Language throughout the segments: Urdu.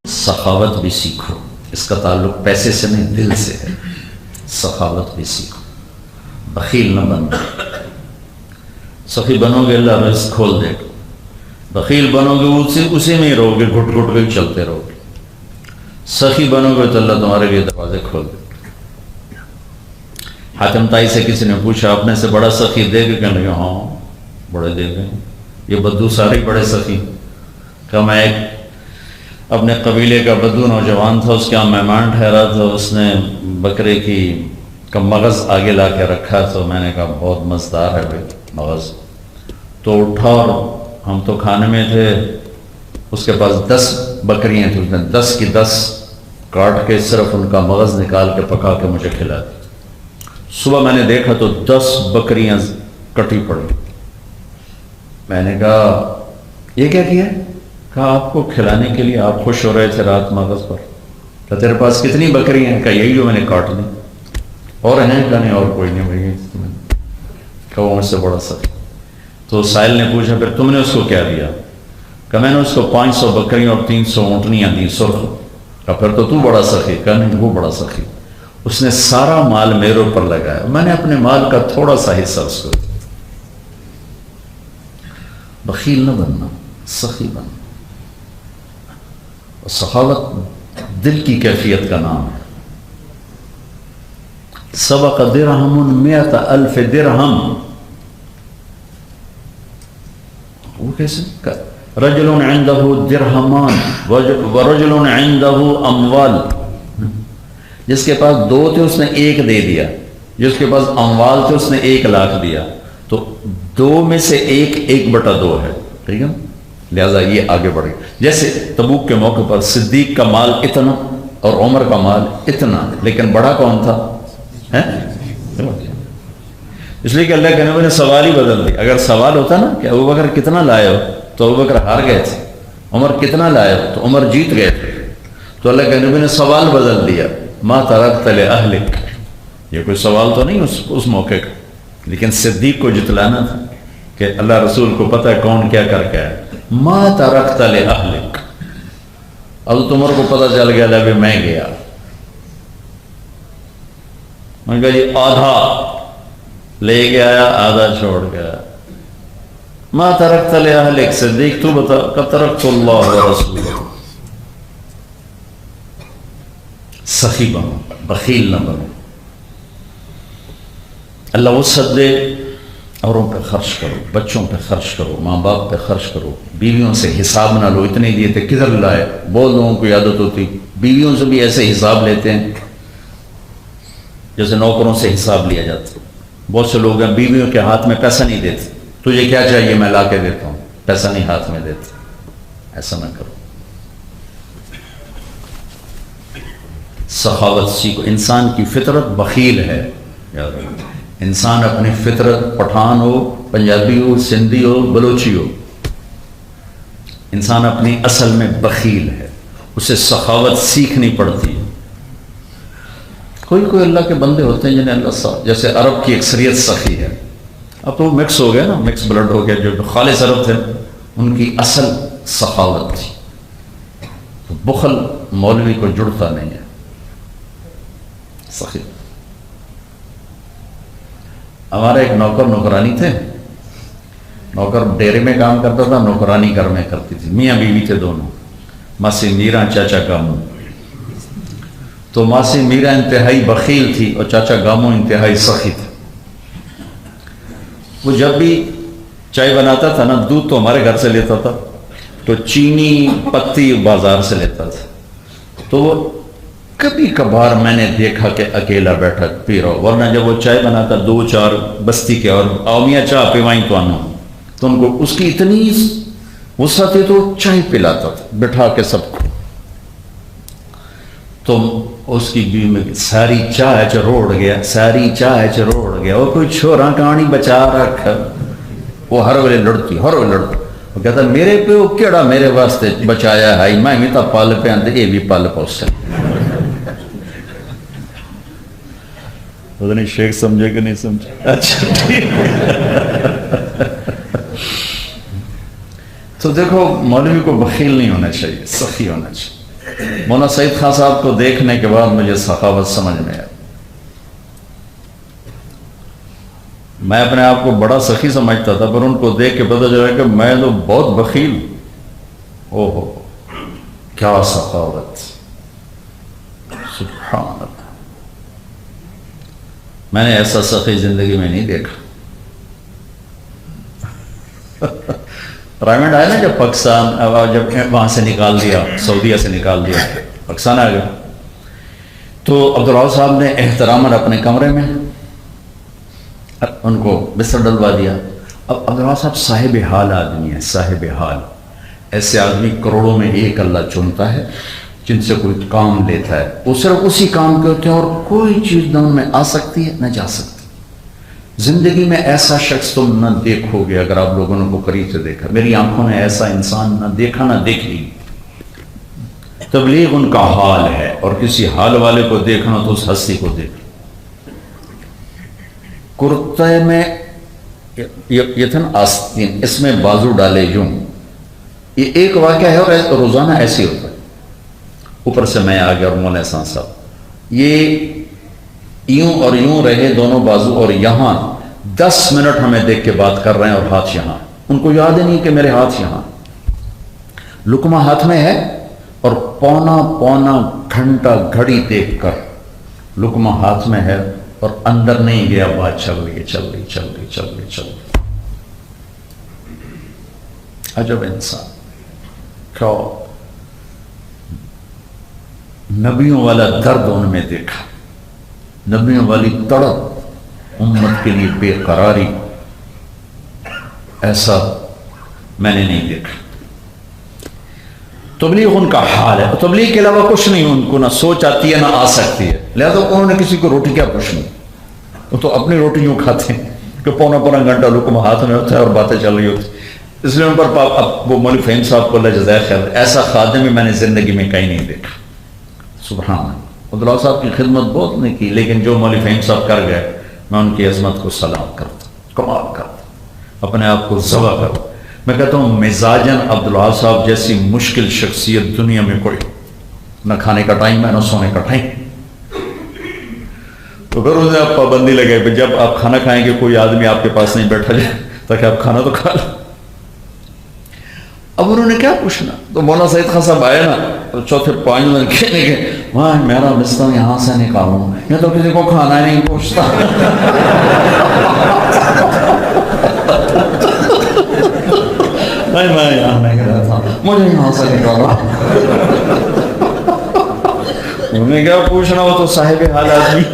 سخاوت بھی سیکھو، اس کا تعلق پیسے سے نہیں دل سے ہے۔ سخاوت بھی سیکھو، بخیل نہ بنو۔ سخی بنو گے اللہ رزق کھول دے گا، بخیل بنو گے اسی میں ہی رہو گے، گھٹ گھٹ کے چلتے رہو گے۔ سخی بنو گے تو اللہ تمہارے لیے دروازے کھول دے گا۔ حاتم طائی سے کسی نے پوچھا اپنے سے بڑا سخی دے گا؟ کہنے لگا ہاں بڑے دے گئے، یہ بدو سارے بڑے سخی۔ کہ میں ایک اپنے قبیلے کا بدو نوجوان تھا، اس کے یہاں مہمان ٹھہرا تھا، اس نے بکرے کا مغز آگے لا کے رکھا، تو میں نے کہا بہت مزدار ہے بھائی مغز۔ تو اٹھا اور ہم تو کھانے میں تھے، اس کے پاس 10 بکریاں تھیں، اس نے 10 کی 10 کاٹ کے صرف ان کا مغز نکال کے پکا کے مجھے کھلا دی۔ صبح میں نے دیکھا تو 10 بکریاں کٹی پڑی۔ میں نے کہا یہ کیا کیا؟ کہا آپ کو کھلانے کے لیے، آپ خوش ہو رہے تھے رات مغز پر۔ کہ تیرے پاس کتنی بکریاں ہیں؟ کہا یہی جو میں نے کاٹ لی۔ اور ہیں؟ کہا نہیں اور کوئی نہیں بھائی۔ کہا وہ مجھ سے بڑا سخی۔ تو سائل نے پوچھا پھر تم نے اس کو کیا دیا؟ کہ میں نے اس کو 500 بکریاں اور 300 اونٹنیاں دی سرخ۔ کہ پھر تو بڑا سخی۔ کہ نہیں وہ بڑا سخی، اس نے سارا مال میرے اوپر لگایا، میں نے اپنے مال کا تھوڑا سا حصہ اس کو دیا۔ بخیل نہ بننا، سخی بننا۔ سخاوت دل کی کیفیت کا نام ہے۔ سبق درہم 100,000 درہم، وہ کیسے؟ رجل عنده درہمان ورجل عنده اموال، جس کے پاس 2 تھے اس نے 1 دے دیا، جس کے پاس اموال تھے اس نے 1 لاکھ دیا، تو 2 میں سے 1/2 ہے، ٹھیک ہے؟ لہذا یہ آگے بڑھ گیا۔ جیسے تبوک کے موقع پر صدیق کا مال اتنا اور عمر کا مال اتنا، لیکن بڑا کون تھا؟ اس لیے کہ اللہ کے نبی نے سوال ہی بدل دی۔ اگر سوال ہوتا نا کہ ابوبکر کتنا لائے ہو تو ابوبکر ہار گئے تھے، عمر کتنا لائے ہو تو عمر جیت گئے تھے، تو اللہ کے نبی نے سوال بدل دیا، ما ترکت لأہلک۔ یہ کوئی سوال تو نہیں اس موقع کا، لیکن صدیق کو جتلانا تھا کہ اللہ رسول کو پتہ ہے کون کیا کر کے ہے۔ ما ترکت لأہلک، حضرت عمر کو پتہ چل گیا لے میں گیا، میں نے کہا جی آدھا لے کے آیا آدھا چھوڑ گیا۔ ما ترکت لأہلک، صدیق تو بتا، کہ ترکت اللہ ورسولہ۔ سخی بنو، بخیل نہ بنو۔ اللہ وسعت دے، اوروں پہ خرچ کرو، بچوں پہ خرچ کرو، ماں باپ پہ خرچ کرو، بیویوں سے حساب نہ لو، اتنے دیے تھے کدھر لائے۔ بہت لوگوں کو عادت ہوتی بیویوں سے بھی ایسے حساب لیتے ہیں جیسے نوکروں سے حساب لیا جاتا۔ بہت سے لوگ ہیں بیویوں کے ہاتھ میں پیسہ نہیں دیتے، تجھے کیا چاہیے میں لا کے دیتا ہوں، پیسہ نہیں ہاتھ میں دیتے۔ ایسا نہ کرو، سخاوت سیکھو۔ انسان کی فطرت بخیل ہے، یاد رکھو۔ انسان اپنی فطرت، پٹھان ہو، پنجابی ہو، سندھی ہو، بلوچی ہو، انسان اپنی اصل میں بخیل ہے، اسے سخاوت سیکھنی پڑتی ہے۔ کوئی اللہ کے بندے ہوتے ہیں جنہیں اللہ جیسے عرب کی اکثریت سخی ہے، اب تو مکس ہو گیا نا، مکس بلڈ ہو گیا، جو خالص عرب تھے ان کی اصل سخاوت تھی، تو بخل مولوی کو جڑتا نہیں ہے، سخی۔ ہمارا ایک نوکر نوکرانی تھے، نوکر ڈیرے میں کام کرتا تھا، نوکرانی گھر میں کرتی تھی، میاں بیوی تھے دونوں، ماسی میرا چاچا گامو۔ تو ماسی میرا انتہائی بخیل تھی اور چاچا گامو انتہائی سخی تھا۔ وہ جب بھی چائے بناتا تھا نا، دودھ تو ہمارے گھر سے لیتا تھا، تو چینی پتی بازار سے لیتا تھا، تو وہ کبھی کبھار میں نے دیکھا کہ اکیلا بیٹھا پی رہا، ورنہ جب وہ چائے بناتا 2-4 بستی کے اور آومیاں چاہ پیوائیں تو آنا، تو ان کو اس کی اتنی وسعت تھی تو چائے پلاتا تھا بٹھا کے سب کو۔ تو اس کی بیوی میں ساری چائے چ روڑ گیا، ساری چائے چ روڑ گیا، وہ کوئی چھوڑا کہانی بچا رکھ، وہ ہر ویلے لڑتی، ہر ویلے لڑتی۔ وہ کہتا میرے پہ وہ کیڑا میرے واسطے بچایا ہے، میں بھی تو پل پہ آتے، یہ بھی پل پوس سے۔ پتہ نہیں شیخ سمجھے کہ نہیں سمجھے؟ اچھا ٹھیک۔ تو دیکھو مولوی کو بخیل نہیں ہونا چاہیے، سخی ہونا چاہیے۔ مولانا سعید خان صاحب کو دیکھنے کے بعد مجھے سخاوت سمجھ میں آئی۔ میں اپنے آپ کو بڑا سخی سمجھتا تھا، پر ان کو دیکھ کے پتہ چلا کہ میں تو بہت بخیل ہوں۔ او ہو کیا سخاوت، سبحان اللہ! میں نے ایسا سخی زندگی میں نہیں دیکھا۔ رائمنڈ آیا نا جب پاکستان، جب وہاں سے نکال دیا، سعودیہ سے نکال دیا، پاکستان آ گیا، تو عبداللہ صاحب نے احتراماً اپنے کمرے میں ان کو بستر ڈلوا دیا۔ اب عبداللہ صاحب صاحب حال آدمی ہے، صاحب حال۔ ایسے آدمی کروڑوں میں ایک اللہ چنتا ہے جن سے کوئی کام لیتا ہے، وہ صرف اسی کام کے ہوتے ہیں اور کوئی چیز نہ ان میں آ سکتی ہے نہ جا سکتی۔ زندگی میں ایسا شخص تم نہ دیکھو گے اگر آپ لوگوں نے کو قریب سے دیکھا، میری آنکھوں نے ایسا انسان نہ دیکھا نہ دیکھی۔ تبلیغ ان کا حال ہے، اور کسی حال والے کو دیکھنا تو اس ہستی کو دیکھ۔ کرتے میں یہ تھا نا آستین، اس میں بازو ڈالے یوں، یہ ایک واقعہ ہے اور روزانہ ایسے ہوتا ہے۔ اوپر سے میں آ گیا اور مولانا احسان صاحب یہ یوں اور یوں رہے دونوں بازو، اور یہاں 10 منٹ ہمیں دیکھ کے بات کر رہے ہیں اور ہاتھ یہاں، ان کو یاد ہی نہیں کہ میرے ہاتھ یہاں، لقمہ ہاتھ میں ہے اور پونا گھنٹہ گھڑی دیکھ کر لقمہ ہاتھ میں ہے اور اندر نہیں گیا، بات چل رہی۔ عجب انسان، کیا نبیوں والا درد ان میں دیکھا، نبیوں والی تڑپ، امت کے لیے بے قراری، ایسا میں نے نہیں دیکھا۔ تبلیغ ان کا حال ہے، تبلیغ کے علاوہ کچھ نہیں ان کو، نہ سوچ آتی ہے نہ آ سکتی ہے، لہذا انہوں نے کسی کو روٹی کیا پوچھنی، وہ تو اپنی روٹی یوں کھاتے ہیں کہ پونا گھنٹہ لقمہ ہاتھ میں ہوتا ہے اور باتیں چل رہی ہوتی، اس لیے ان پر وہ مولوی فہیم صاحب کو اللہ جزائے خیر، ایسا خادم میں نے زندگی میں کہیں نہیں دیکھا۔ سبحان اللہ، عبداللہ صاحب کی خدمت بہت نہیں کی، لیکن جو مولوی فہیم صاحب کر گئے میں ان کی عظمت کو سلام کرتا، کمال کرتا، اپنے آپ کو ذبح کرتا۔ میں کہتا ہوں مزاجن عبداللہ صاحب جیسی مشکل شخصیت دنیا میں کوئی، نہ کھانے کا ٹائم ہے نہ سونے کا ٹائم۔ تو پھر اسے آپ پابندی لگے، جب آپ کھانا کھائیں گے کوئی آدمی آپ کے پاس نہیں بیٹھا جائے تاکہ آپ کھانا تو کھا لیں۔ اب انہوں نے کیا پوچھنا، تو مولانا سعید خان صاحب آئے نا تو چوتھے 5 منٹ کہنے کے وہاں میرا بستر یہاں سے نکالوں، یہ تو کسی کو کھانا ہی نہیں پوچھتا۔ میں یہاں نہیں رہا تھا، مجھے یہاں سے نکالا۔ انہوں نے کیا پوچھنا، وہ تو صاحب حال آدمی،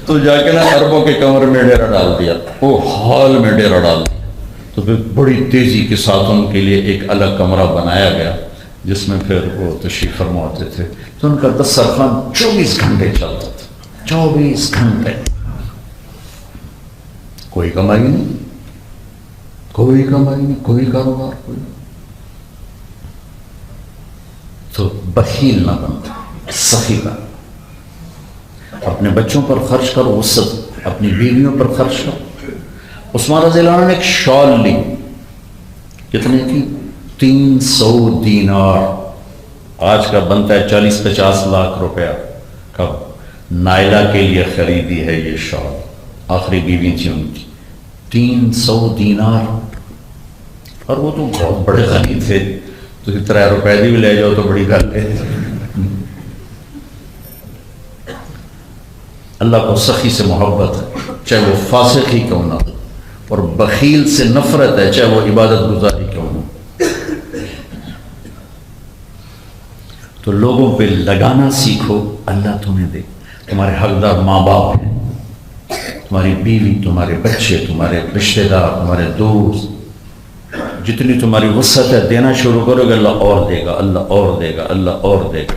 تو جا کے نا عربوں کے کمر میں ڈیرا ڈال دیا، وہ حال میں ڈیرا ڈال دیا۔ تو پھر بڑی تیزی کے ساتھ ان کے لیے ایک الگ کمرہ بنایا گیا جس میں پھر وہ تشریف فرما ہوتے تھے، تو ان کا دسترخوان 24 گھنٹے چلتا تھا، 24 گھنٹے، کوئی کمائی نہیں، کوئی کمائی نہیں، کوئی کاروبار، کوئی۔ تو بخیل نہ بنتا، سخی بن، اپنے بچوں پر خرچ کرو، وسط اپنی بیویوں پر خرچ کرو۔ عثمان رضی اللہ عنہ نے ایک شال لی، کتنے کی؟ 300 دینار، آج کا بنتا ہے 40-50 لاکھ روپیہ کا۔ نائلہ کے لیے خریدی ہے یہ شال، آخری بیوی تھی ان کی، 300 دینار، اور وہ تو بہت بڑے غنی تھے، تو 3 روپے بھی لے جاؤ تو بڑی گل ہے۔ اللہ کو سخی سے محبت ہے، چاہے وہ فاسق ہی کیوں نہ ہو، اور بخیل سے نفرت ہے، چاہے وہ عبادت گزاری کیوں ہو۔ تو لوگوں پہ لگانا سیکھو، اللہ تمہیں دے۔ تمہارے حقدار ماں باپ ہیں، تمہاری بیوی، تمہارے بچے، تمہارے رشتہ دار، تمہارے دوست، جتنی تمہاری وسعت ہے دینا شروع کرو گے، اللہ اور دے گا، اللہ اور دے گا، اللہ اور دے گا۔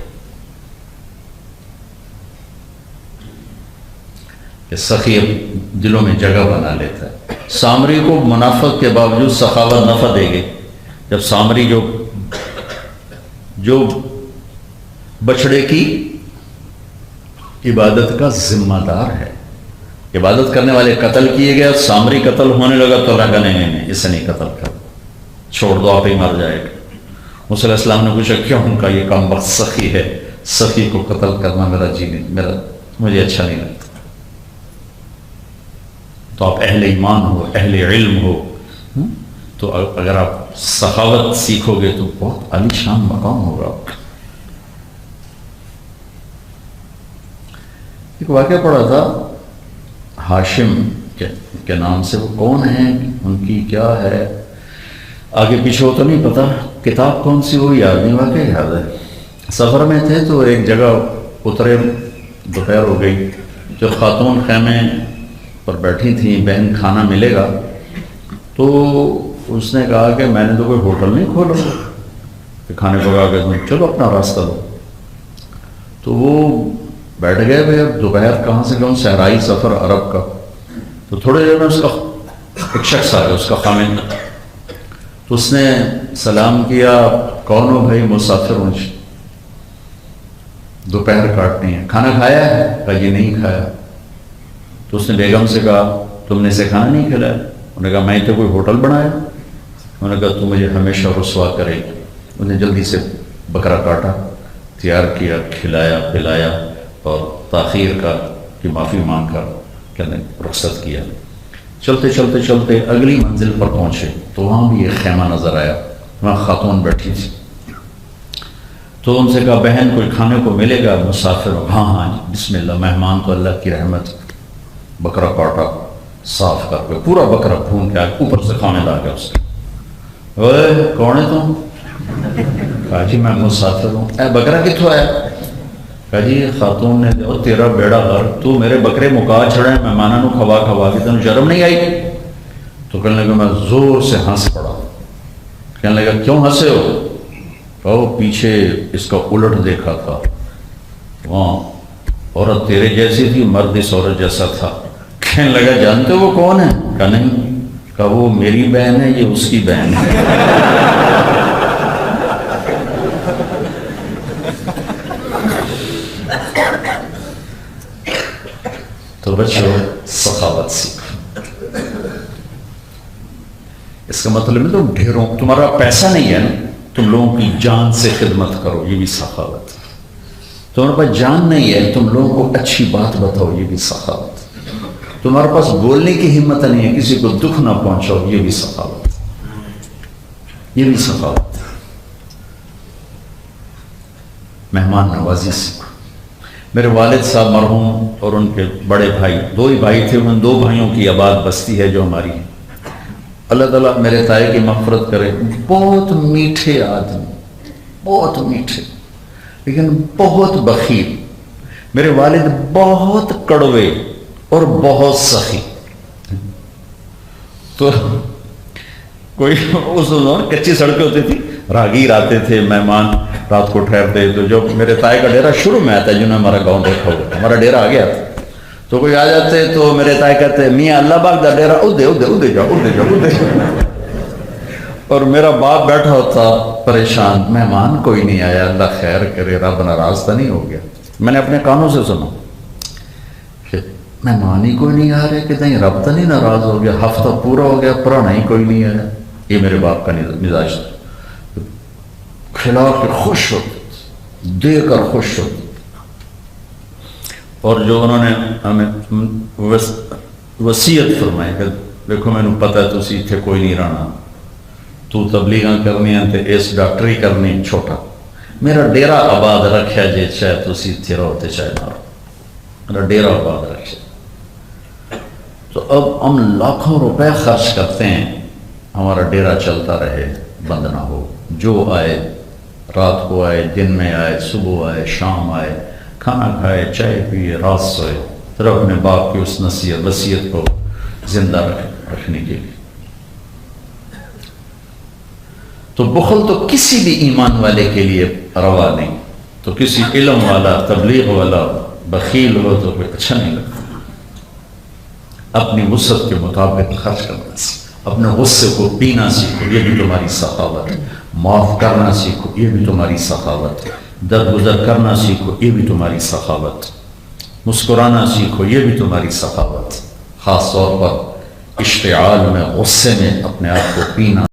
کہ سخی دلوں میں جگہ بنا لیتا ہے۔ سامری کو منافق کے باوجود سخاوت نفع دے گی۔ جب سامری جو بچڑے کی عبادت کا ذمہ دار ہے، عبادت کرنے والے قتل کیے گئے، سامری قتل ہونے لگا تو لگا نہیں، اسے نہیں قتل کر، چھوڑ دو آپ ہی مر جائے گا۔ موسیٰ علیہ السلام نے پوچھا کیوں؟ ان کا یہ کام وقت سخی ہے، سخی کو قتل کرنا مجھے اچھا نہیں لگتا۔ تو آپ اہل ایمان ہو، اہل علم ہو، تو اگر آپ سخاوت سیکھو گے تو بہت عالی شان مقام ہوگا آپ کا۔ ایک واقعہ پڑھا تھا ہاشم کے نام سے، وہ کون ہیں، ان کی کیا ہے، آگے پیچھے ہو تو نہیں پتا، کتاب کون سی وہ یاد نہیں، واقعہ یاد ہے۔ سفر میں تھے تو ایک جگہ اترے، دوپہر ہو گئی، جو خاتون خیمے پر بیٹھی تھیں، بہن کھانا ملے گا، تو اس نے کہا کہ میں نے تو کوئی ہوٹل نہیں کھولا کہ کھانے پکا کے دوں، چلو اپنا راستہ دو۔ تو وہ بیٹھ گئے، بھائی اب دوپہر کہاں سے لوں، صحرائی سفر عرب کا۔ تو تھوڑے دیر میں اس کا ایک شخص آ گیا، اس کا خامن، تو اس نے سلام کیا، کون ہو بھائی؟ مسافر ہوں، دوپہر کاٹنی ہے، کھانا کھایا ہے؟ کہا یہ نہیں کھایا۔ تو اس نے بیگم سے کہا تم نے اسے کھانا نہیں کھلایا؟ انہوں نے کہا میں تو کوئی ہوٹل بنایا۔ انہوں نے کہا تو مجھے ہمیشہ رسوا کرے گی۔ انہوں نے جلدی سے بکرا کاٹا، تیار کیا، کھلایا پلایا، اور تاخیر کی معافی مانگ کر کہنے رخصت کیا۔ چلتے چلتے چلتے اگلی منزل پر پہنچے تو وہاں بھی ایک خیمہ نظر آیا، وہاں خاتون بیٹھی تھی۔ تو ان سے کہا بہن کوئی کھانے کو ملے گا، مسافر ہو؟ ہاں ہاں جی، بسم اللہ، مہمان تو اللہ کی رحمت۔ بکرا کاٹا، صاف کر کے پورا بکرا بھون کے اوپر سے کھانے لا گیا اس کے۔ اوے کون ہے تم؟ کہا جی میں مسافر ہوں۔ اے بکرا کتوں آیا؟ کہا جی خاتون نے، او تیرا بیڑا غرق، تو میرے بکرے مکا چھڑے، مہمانوں کو کھوا کھوا کے تینوں شرم نہیں آئی؟ تو کہنے لگا میں زور سے ہنس پڑا۔ کہنے لگا کیوں ہنسے ہو؟ کہو پیچھے اس کا الٹ دیکھا تھا، وہاں عورت تیرے جیسی تھی، مرد اس عورت جیسا تھا۔ کہنے لگا جانتے وہ کون ہے؟ کہا نہیں۔ کہا وہ میری بہن ہے، یہ اس کی بہن ہے۔ تو بچوں سخاوت سیکھو۔ اس کا مطلب ہے تم ڈھیروں، تمہارا پیسہ نہیں ہے نا، تم لوگوں کی جان سے خدمت کرو، یہ بھی سخاوت۔ تمہارے پاس جان نہیں ہے، تم لوگوں کو اچھی بات بتاؤ، یہ بھی سخاوت۔ تمہارے پاس بولنے کی ہمت نہیں ہے، کسی کو دکھ نہ پہنچاؤ، یہ بھی سخاوت، یہ بھی سخاوت۔ مہمان نوازی سیکھو۔ میرے والد صاحب مرحوم اور ان کے بڑے بھائی، دو ہی بھائی تھے، ان دو بھائیوں کی آباد بستی ہے جو ہماری ہے۔ اللہ تعالیٰ میرے تائے کی مغفرت کرے، بہت میٹھے آدمی، بہت میٹھے، لیکن بہت بخیل۔ میرے والد بہت کڑوے اور بہت سخی۔ تو کوئی اس دور کچی سڑکیں ہوتی تھی، راہگیر آتے تھے، مہمان رات کو ٹھہرتے، تو جو میرے تائے کا ڈیرا شروع میں آتا ہے، جنہوں نے ہمارا گاؤں دیکھا ہوا، ہمارا ڈیرا آ گیا تھا، تو کوئی آ جاتے تو میرے تائے کہتے میاں اللہ باغ دا ڈیرا ادھے ادھے ادھے جاؤ ادھے جاؤ ادھے جاؤ۔ اور میرا باپ بیٹھا ہوتا پریشان، مہمان کوئی نہیں آیا، اللہ خیر کرے، رب ناراض تو نہیں ہو گیا۔ میں نے اپنے کانوں سے سنا کہ مہمان ہی کوئی نہیں آ رہے، کہ نہیں رب تو نہیں ناراض ہو گیا، ہفتہ پورا ہو گیا پرانا ہی کوئی نہیں آیا۔ یہ میرے باپ کا مزاج تھا، کھلا کے خوش ہوتے، دے کر خوش ہوتے۔ اور جو انہوں نے ہمیں وصیت فرمائی کہ دیکھو میں نے پتا ہے تسی اتنے کوئی نہیں رہنا، تو تبلیغاں کرنی ہیں تے اس ڈاکٹری کرنی چھوٹا، میرا ڈیرا آباد رکھیا جے، چاہے تسی اتنے رہو تے چاہے نہ رہو، میرا ڈیرا آباد رکھیا۔ تو اب ہم لاکھوں روپے خرچ کرتے ہیں، ہمارا ڈیرا چلتا رہے، بند نہ ہو، جو آئے رات کو آئے، دن میں آئے، صبح آئے، شام آئے، کھانا کھائے، چائے پیے، رات سوئے، صرف اپنے باپ کی اس نصیحت وصیت کو زندہ رکھنے کے لیے۔ تو بخل تو کسی بھی ایمان والے کے لیے روا نہیں، تو کسی علم والا تبلیغ والا بخیل ہو تو کوئی اچھا نہیں لگتا۔ اپنی وسعت کے مطابق خرچ کرنا سیکھو، اپنے غصے کو پینا سیکھو، یہ بھی تمہاری سخاوت ہے، معاف کرنا سیکھو، یہ بھی تمہاری سخاوت ہے، درگزر کرنا سیکھو، یہ بھی تمہاری سخاوت، مسکرانا سیکھو، یہ بھی تمہاری سخاوت، خاص طور پر اشتعال میں، غصے میں اپنے آپ کو پینا